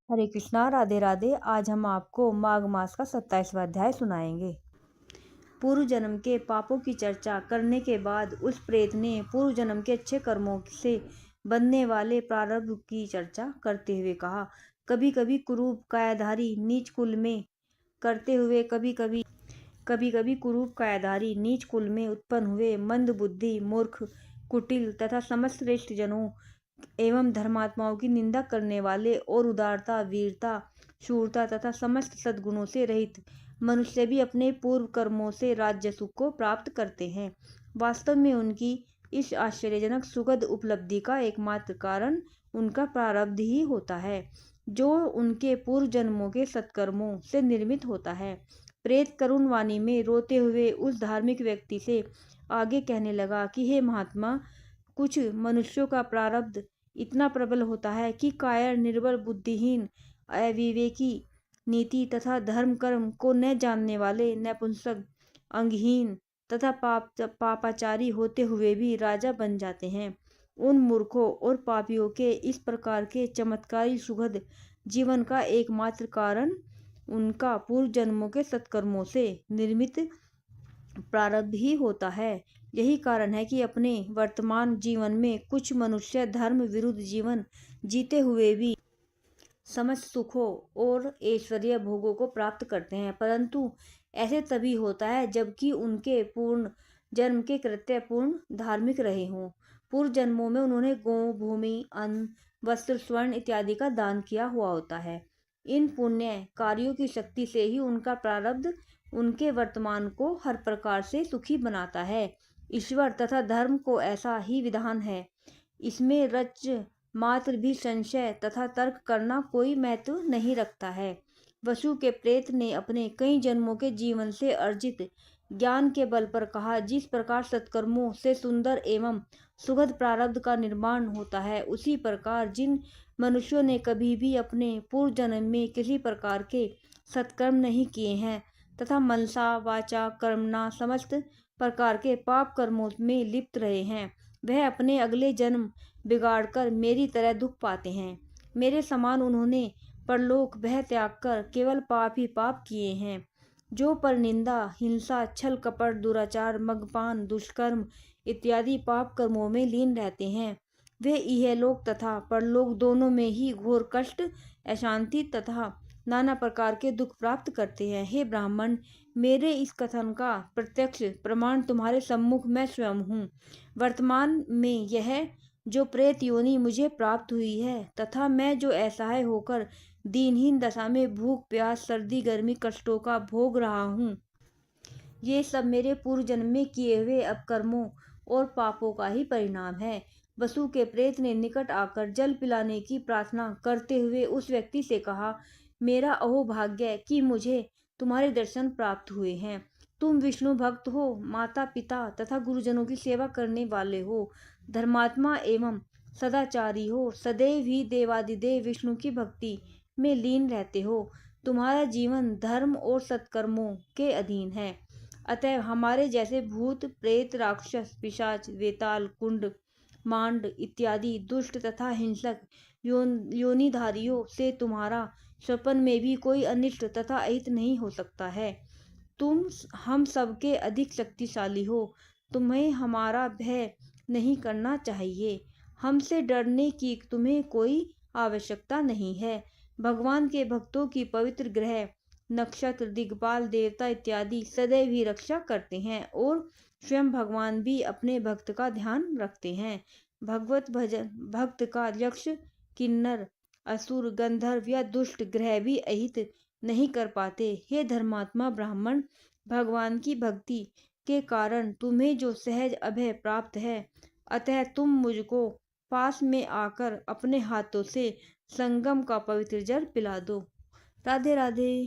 हरे कृष्णा, राधे राधे। आज हम आपको माघ मास का 27वां अध्याय सुनाएंगे। पूर्व जन्म के पापों की चर्चा करने के बाद उस प्रेत ने पूर्व जन्म के अच्छे कर्मों से बनने वाले प्रारब्ध की चर्चा करते हुए कहा, कभी कभी कुरूप कायाधारी नीच कुल में करते हुए कभी कभी कुरूप कायाधारी नीच कुल में उत्पन्न हुए मंद बुद्धि मूर्ख कुटिल तथा समस्त श्रेष्ठ जनों एवं धर्मात्माओं की निंदा करने वाले और उदारता वीरता शूरता तथा समस्त सद्गुणों से रहित मनुष्य भी अपने पूर्व कर्मों से राज्य सुख को प्राप्त करते हैं। वास्तव में उनकी इस आश्चर्यजनक सुखद उपलब्धि का एकमात्र कारण उनका प्रारब्ध ही होता है, जो उनके पूर्व जन्मों के सत्कर्मों से निर्मित होता है। प्रेत करुण वाणी में रोते हुए उस धार्मिक व्यक्ति से आगे कहने लगा कि हे महात्मा, कुछ मनुष्यों का प्रारब्ध इतना प्रबल होता है कि कायर निर्बल बुद्धिहीन अविवेकी नीति तथा धर्म कर्म को न जानने वाले नपुंसक अंगहीन तथा पापाचारी होते हुए भी राजा बन जाते हैं। उन मूर्खों और पापियों के इस प्रकार के चमत्कारी सुखद जीवन का एकमात्र कारण उनका पूर्व जन्मों के सत्कर्मों से निर्मित प्रारब्ध ही होता है। यही कारण है कि अपने वर्तमान जीवन में कुछ मनुष्य धर्म विरुद्ध जीवन जीते हुए भी समस्त सुखों और ऐश्वर्य भोगों को प्राप्त करते हैं, परंतु ऐसे तभी होता है जबकि उनके पूर्ण जन्म के कृत्य पूर्ण धार्मिक रहे हों। पूर्व जन्मों में उन्होंने गौ भूमि अन्न वस्त्र स्वर्ण इत्यादि का दान किया हुआ होता है। इन पुण्य कार्यों की शक्ति से ही उनका प्रारब्ध उनके वर्तमान को हर प्रकार से सुखी बनाता है। ईश्वर तथा धर्म को ऐसा ही विधान है, इसमें रच मात्र भी संशय तथा तर्क करना कोई महत्व नहीं रखता है। वसु के प्रेत ने अपने कई जन्मों के जीवन से अर्जित ज्ञान के बल पर कहा, जिस प्रकार सत्कर्मों से सुंदर एवं सुखद प्रारब्ध का निर्माण होता है, उसी प्रकार जिन मनुष्यों ने कभी भी अपने पूर्व जन्म में किसी प्रकार के सत्कर्म नहीं किए हैं तथा मनसा वाचा कर्मणा समस्त प्रकार के पाप कर्मों में लिप्त रहे हैं, वह अपने अगले जन्म बिगाड़कर मेरी तरह दुख पाते हैं। मेरे समान उन्होंने परलोक भय त्याग कर केवल पाप ही पाप किए हैं। जो पर निंदा हिंसा छल कपट दुराचार मद्यपान दुष्कर्म इत्यादि पाप कर्मों में लीन रहते हैं, वे इहलोक तथा परलोक दोनों में ही घोर कष्ट अशांति तथा नाना प्रकार के दुख प्राप्त करते हैं। हे ब्राह्मण, मेरे इस कथन का प्रत्यक्ष प्रमाण तुम्हारे सम्मुख मैं स्वयं हूँ। वर्तमान में यह जो प्रेत योनि मुझे प्राप्त हुई है तथा मैं जो असहाय होकर दीनहीन दशा में भूख प्यास सर्दी गर्मी कष्टों का भोग रहा हूँ, ये सब मेरे पूर्व जन्म में किए हुए अपकर्मों और पापों का ही परिणाम है। वसु के प्रेत ने निकट आकर जल पिलाने की प्रार्थना करते हुए उस व्यक्ति से कहा, मेरा अहोभाग्य कि मुझे तुम्हारे दर्शन प्राप्त हुए हैं। तुम विष्णु भक्त हो, माता पिता तथा गुरुजनों की सेवा करने वाले हो, धर्मात्मा एवं सदाचारी हो, सदैव ही देवादिदेव विष्णु की भक्ति में लीन रहते हो। तुम्हारा जीवन धर्म और सत्कर्मों के अधीन है, अतः हमारे जैसे भूत प्रेत राक्षस पिशाच वेताल कुंड मांड इत्यादि दुष्ट तथा हिंसक योनिधारियों से तुम्हारा स्वप्न में भी कोई अनिष्ट तथा अहित नहीं हो सकता है। तुम हम सबके अधिक शक्तिशाली हो, तुम्हें हमारा भय नहीं करना चाहिए। हमसे डरने की तुम्हें कोई आवश्यकता नहीं है। भगवान के भक्तों की पवित्र ग्रह नक्षत्र दिग्पाल देवता इत्यादि सदैव ही रक्षा करते हैं और स्वयं भगवान भी अपने भक्त का ध्यान रखते हैं। भगवत भजन भक्त का यक्ष किन्नर असुर गंधर्व या दुष्ट ग्रह भी अहित नहीं कर पाते। हे धर्मात्मा ब्राह्मण, भगवान की भक्ति के कारण तुम्हें जो सहज अभय प्राप्त है, अतः तुम मुझको पास में आकर अपने हाथों से संगम का पवित्र जल पिला दो। राधे राधे।